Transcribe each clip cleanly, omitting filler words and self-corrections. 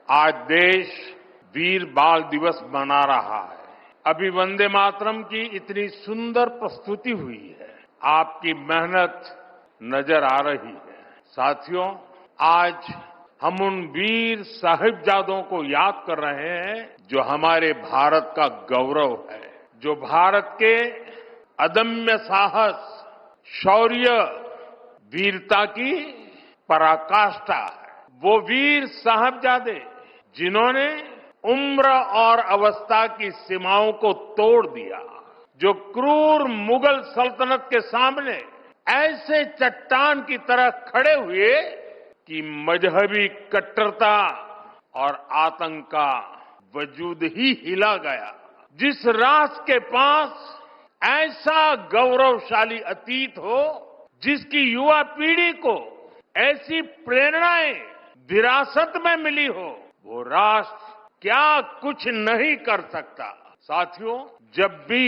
आज देश वीर बाल दिवस मना रहा है। अभी वंदे मातरम की इतनी सुंदर प्रस्तुति हुई है। आपकी मेहनत नजर आ रही है। साथियों, आज हम उन वीर साहिबजादों को याद कर रहे हैं जो हमारे भारत का गौरव है, जो भारत के अदम्य साहस, शौर्य, वीरता की पराकाष्ठा है। वो वीर साहिबजादे जिन्होंने उम्र और अवस्था की सीमाओं को तोड़ दिया, जो क्रूर मुगल सल्तनत के सामने ऐसे चट्टान की तरह खड़े हुए कि मजहबी कट्टरता और आतंक का वजूद ही हिला गया। जिस राष्ट्र के पास ऐसा गौरवशाली अतीत हो, जिसकी युवा पीढ़ी को ऐसी प्रेरणाएं विरासत में मिली हो, वो राष्ट्र क्या कुछ नहीं कर सकता। साथियों, जब भी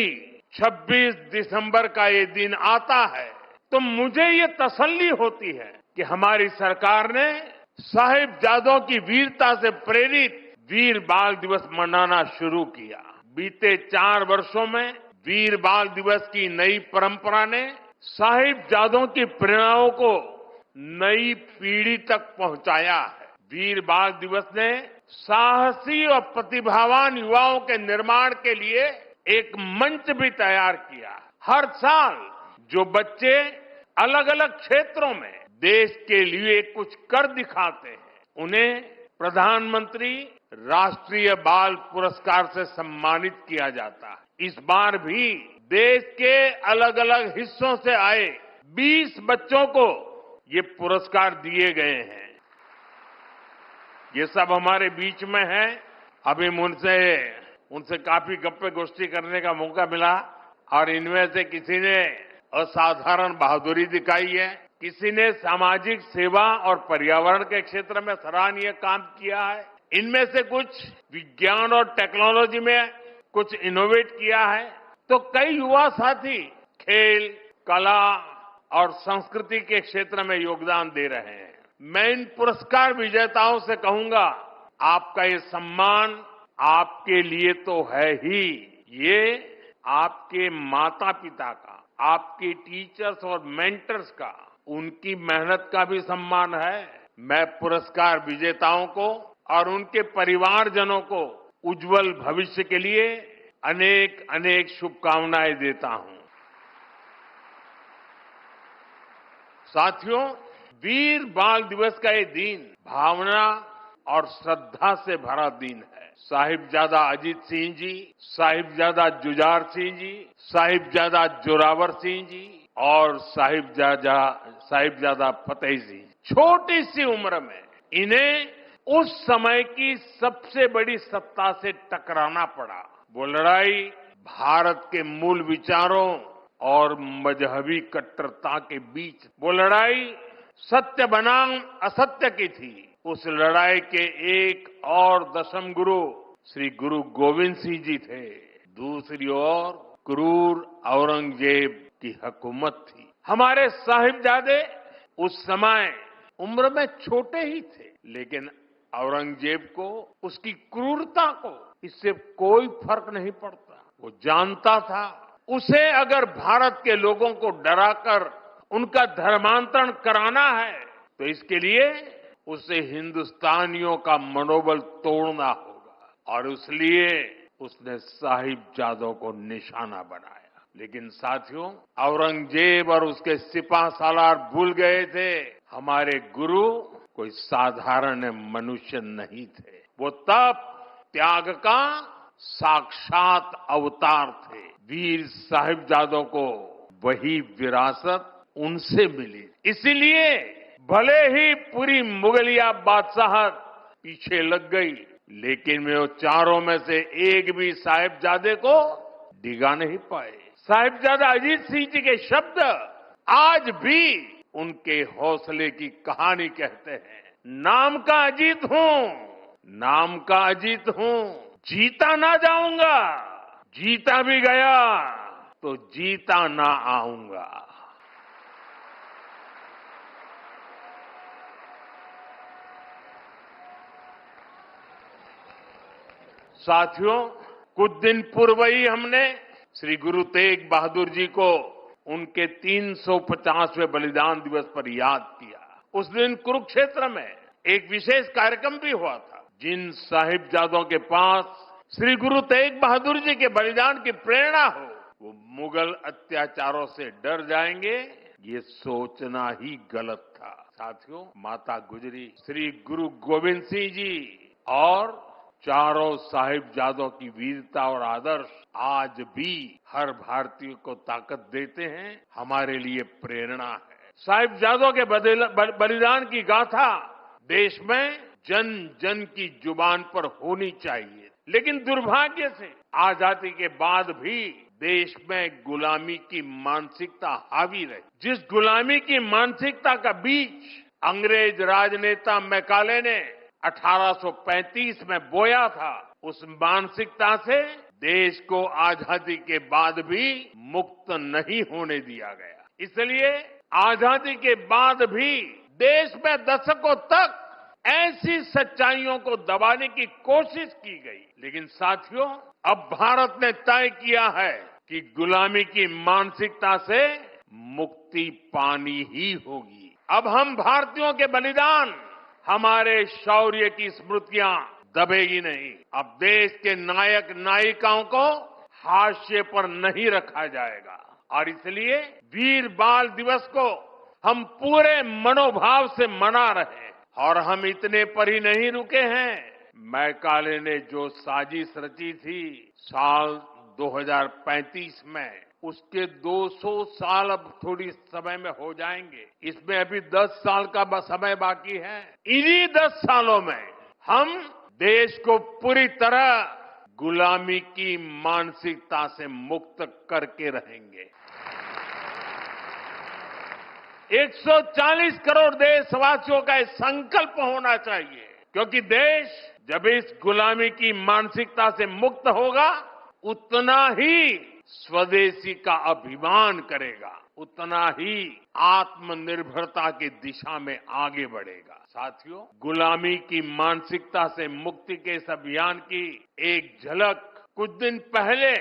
26 दिसंबर का ये दिन आता है तो मुझे ये तसल्ली होती है कि हमारी सरकार ने साहिबजादों की वीरता से प्रेरित वीर बाल दिवस मनाना शुरू किया। बीते 4 वर्षों में वीर बाल दिवस की नई परंपरा ने साहिबजादों की प्रेरणाओं को नई पीढ़ी तक पहुंचाया है। वीर बाल दिवस ने साहसी और प्रतिभावान युवाओं के निर्माण के लिए एक मंच भी तैयार किया। हर साल जो बच्चे अलग अलग क्षेत्रों में देश के लिए कुछ कर दिखाते हैं, उन्हें प्रधानमंत्री राष्ट्रीय बाल पुरस्कार से सम्मानित किया जाता है। इस बार भी देश के अलग अलग हिस्सों से आए 20 बच्चों को ये पुरस्कार दिए गए हैं। ये सब हमारे बीच में है। अभी उनसे काफी गप्पे गोष्ठी करने का मौका मिला और इनमें से किसी ने असाधारण बहादुरी दिखाई है, किसी ने सामाजिक सेवा और पर्यावरण के क्षेत्र में सराहनीय काम किया है। इनमें से कुछ विज्ञान और टेक्नोलॉजी में कुछ इनोवेट किया है, तो कई युवा साथी खेल, कला और संस्कृति के क्षेत्र में योगदान दे रहे हैं। मैं इन पुरस्कार विजेताओं से कहूंगा, आपका ये सम्मान आपके लिए तो है ही, ये आपके माता पिता का, आपकी टीचर्स और मेंटर्स का, उनकी मेहनत का भी सम्मान है। मैं पुरस्कार विजेताओं को और उनके परिवारजनों को उज्जवल भविष्य के लिए अनेक अनेक शुभकामनाएं देता हूं। साथियों, वीर बाल दिवस का ये दिन भावना और श्रद्धा से भरा दिन है। साहिबजादा अजीत सिंह जी, साहिबजादा जुझार सिंह जी, साहिबजादा जोरावर सिंह जी और साहिबजादा फतेह सिंह, छोटी सी उम्र में इन्हें उस समय की सबसे बड़ी सत्ता से टकराना पड़ा। वो लड़ाई भारत के मूल विचारों और मजहबी कट्टरता के बीच, वो लड़ाई सत्य बनाम असत्य की थी। उस लड़ाई के एक और दशम गुरु श्री गुरु गोविंद सिंह जी थे। दूसरी ओर क्रूर औरंगजेब की हुकूमत थी। हमारे साहिबजादे उस समय उम्र में छोटे ही थे, लेकिन औरंगजेब को, उसकी क्रूरता को इससे कोई फर्क नहीं पड़ता। वो जानता था उसे अगर भारत के लोगों को डराकर उनका धर्मांतरण कराना है तो इसके लिए उसे हिंदुस्तानियों का मनोबल तोड़ना होगा, और इसलिए उसने साहिबजादों को निशाना बनाया। लेकिन साथियों, औरंगजेब और उसके सिपह सालार भूल गए थे, हमारे गुरु कोई साधारण मनुष्य नहीं थे। वो तप त्याग का साक्षात अवतार थे। वीर साहिबजादों को वही विरासत उनसे मिली। इसीलिए भले ही पूरी मुगलिया बादशाहत पीछे लग गई, लेकिन वे वो चारों में से एक भी साहिबजादे को डिगा नहीं पाए। साहिबजादा अजीत सिंह जी के शब्द आज भी उनके हौसले की कहानी कहते हैं। नाम का अजीत हूं, नाम का अजीत हूं, जीता ना जाऊंगा, जीता भी गया तो जीता ना आऊंगा। साथियों, कुछ दिन पूर्व ही हमने श्री गुरु तेग बहादुर जी को उनके 350वें बलिदान दिवस पर याद किया। उस दिन कुरुक्षेत्र में एक विशेष कार्यक्रम भी हुआ था। जिन साहिबजादों के पास श्री गुरु तेग बहादुर जी के बलिदान की प्रेरणा हो, वो मुगल अत्याचारों से डर जाएंगे, ये सोचना ही गलत था। साथियों, माता गुजरी, श्री गुरु गोविंद सिंह जी और चारों साहिबजादों की वीरता और आदर्श आज भी हर भारतीय को ताकत देते हैं, हमारे लिए प्रेरणा है। साहिबजादों के बलिदान की गाथा देश में जन जन की जुबान पर होनी चाहिए, लेकिन दुर्भाग्य से आजादी के बाद भी देश में गुलामी की मानसिकता हावी रही। जिस गुलामी की मानसिकता का बीज अंग्रेज राजनेता मैकाले ने 1835 में बोया था, उस मानसिकता से देश को आजादी के बाद भी मुक्त नहीं होने दिया गया। इसलिए आजादी के बाद भी देश में दशकों तक ऐसी सच्चाइयों को दबाने की कोशिश की गई। लेकिन साथियों, अब भारत ने तय किया है कि गुलामी की मानसिकता से मुक्ति पानी ही होगी। अब हम भारतीयों के बलिदान, हमारे शौर्य की स्मृतियां दबेगी नहीं। अब देश के नायक नायिकाओं को हाशिए पर नहीं रखा जाएगा और इसलिए वीर बाल दिवस को हम पूरे मनोभाव से मना रहे हैं। और हम इतने पर ही नहीं रुके हैं। मैकाले ने जो साजिश रची थी साल 2035 में, उसके 200 साल अब थोड़ी समय में हो जाएंगे। इसमें अभी 10 साल का समय बाकी है। इन्हीं 10 सालों में हम देश को पूरी तरह गुलामी की मानसिकता से मुक्त करके रहेंगे। 140 करोड़ देशवासियों का एक संकल्प होना चाहिए, क्योंकि देश जब इस गुलामी की मानसिकता से मुक्त होगा, उतना ही स्वदेशी का अभिमान करेगा, उतना ही आत्मनिर्भरता की दिशा में आगे बढ़ेगा। साथियों, गुलामी की मानसिकता से मुक्ति के इस अभियान की एक झलक कुछ दिन पहले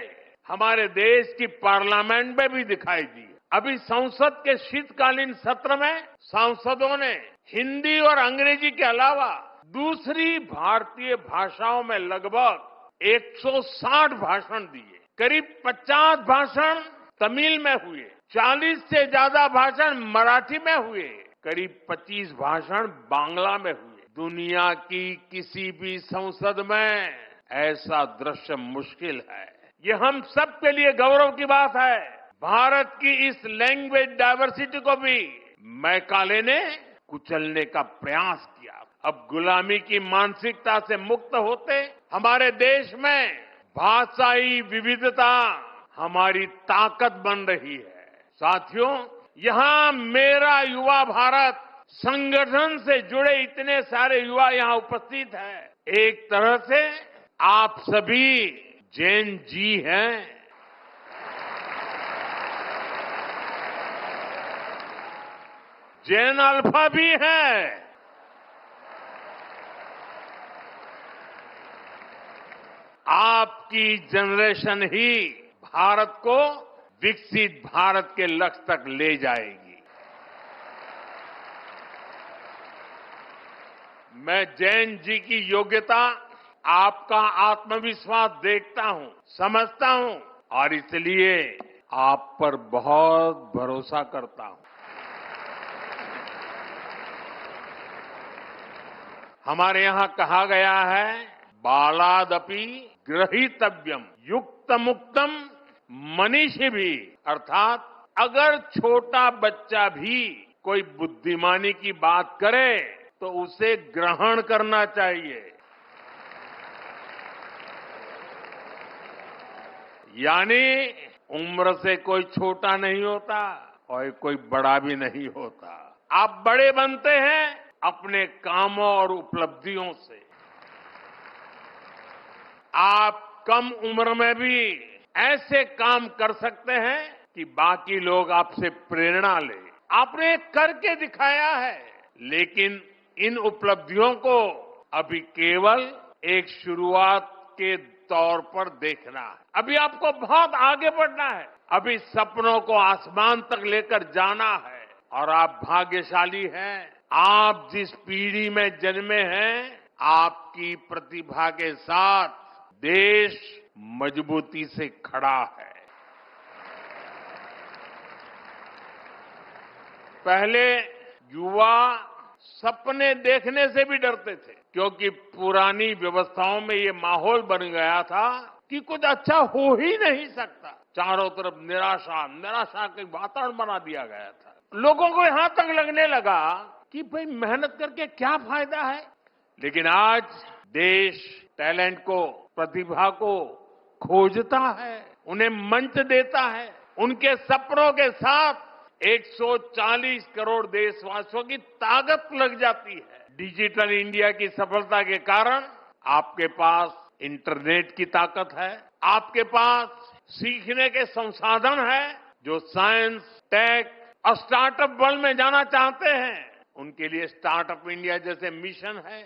हमारे देश की पार्लियामेंट में भी दिखाई दी। अभी संसद के शीतकालीन सत्र में सांसदों ने हिंदी और अंग्रेजी के अलावा दूसरी भारतीय भाषाओं में लगभग 160 भाषण दिए। करीब 50 भाषण तमिल में हुए, 40 से ज्यादा भाषण मराठी में हुए, करीब 25 भाषण बांग्ला में हुए। दुनिया की किसी भी संसद में ऐसा दृश्य मुश्किल है। ये हम सब के लिए गौरव की बात है। भारत की इस लैंग्वेज डायवर्सिटी को भी मैकाले ने कुचलने का प्रयास किया। अब गुलामी की मानसिकता से मुक्त होते हमारे देश में भाषाई विविधता हमारी ताकत बन रही है। साथियों, यहां मेरा युवा भारत संगठन से जुड़े इतने सारे युवा यहां उपस्थित हैं। एक तरह से आप सभी जैन जी हैं। जैन अल्फा भी है। आपकी जनरेशन ही भारत को विकसित भारत के लक्ष्य तक ले जाएगी। मैं जैन जी की योग्यता, आपका आत्मविश्वास देखता हूं, समझता हूं और इसलिए आप पर बहुत भरोसा करता हूं। हमारे यहां कहा गया है, बालादपि ग्रहीतव्यम युक्त मुक्तम मनीषी भी, अर्थात अगर छोटा बच्चा भी कोई बुद्धिमानी की बात करे तो उसे ग्रहण करना चाहिए। यानी उम्र से कोई छोटा नहीं होता और कोई बड़ा भी नहीं होता। आप बड़े बनते हैं अपने कामों और उपलब्धियों से। आप कम उम्र में भी ऐसे काम कर सकते हैं कि बाकी लोग आपसे प्रेरणा लें। आपने करके दिखाया है, लेकिन इन उपलब्धियों को अभी केवल एक शुरुआत के तौर पर देखना है। अभी आपको बहुत आगे बढ़ना है। अभी सपनों को आसमान तक लेकर जाना है। और आप भाग्यशाली हैं। आप जिस पीढ़ी में जन्मे हैं, आपकी प्रतिभा के साथ देश मजबूती से खड़ा है। पहले युवा सपने देखने से भी डरते थे, क्योंकि पुरानी व्यवस्थाओं में ये माहौल बन गया था कि कुछ अच्छा हो ही नहीं सकता। चारों तरफ निराशा निराशा के वातावरण बना दिया गया था। लोगों को यहां तक लगने लगा कि भाई मेहनत करके क्या फायदा है। लेकिन आज देश टैलेंट को, प्रतिभा को खोजता है, उन्हें मंच देता है। उनके सपनों के साथ 140 करोड़ देशवासियों की ताकत लग जाती है। डिजिटल इंडिया की सफलता के कारण आपके पास इंटरनेट की ताकत है, आपके पास सीखने के संसाधन है। जो साइंस, टेक और स्टार्टअप वर्ल्ड में जाना चाहते हैं, उनके लिए स्टार्टअप इंडिया जैसे मिशन है।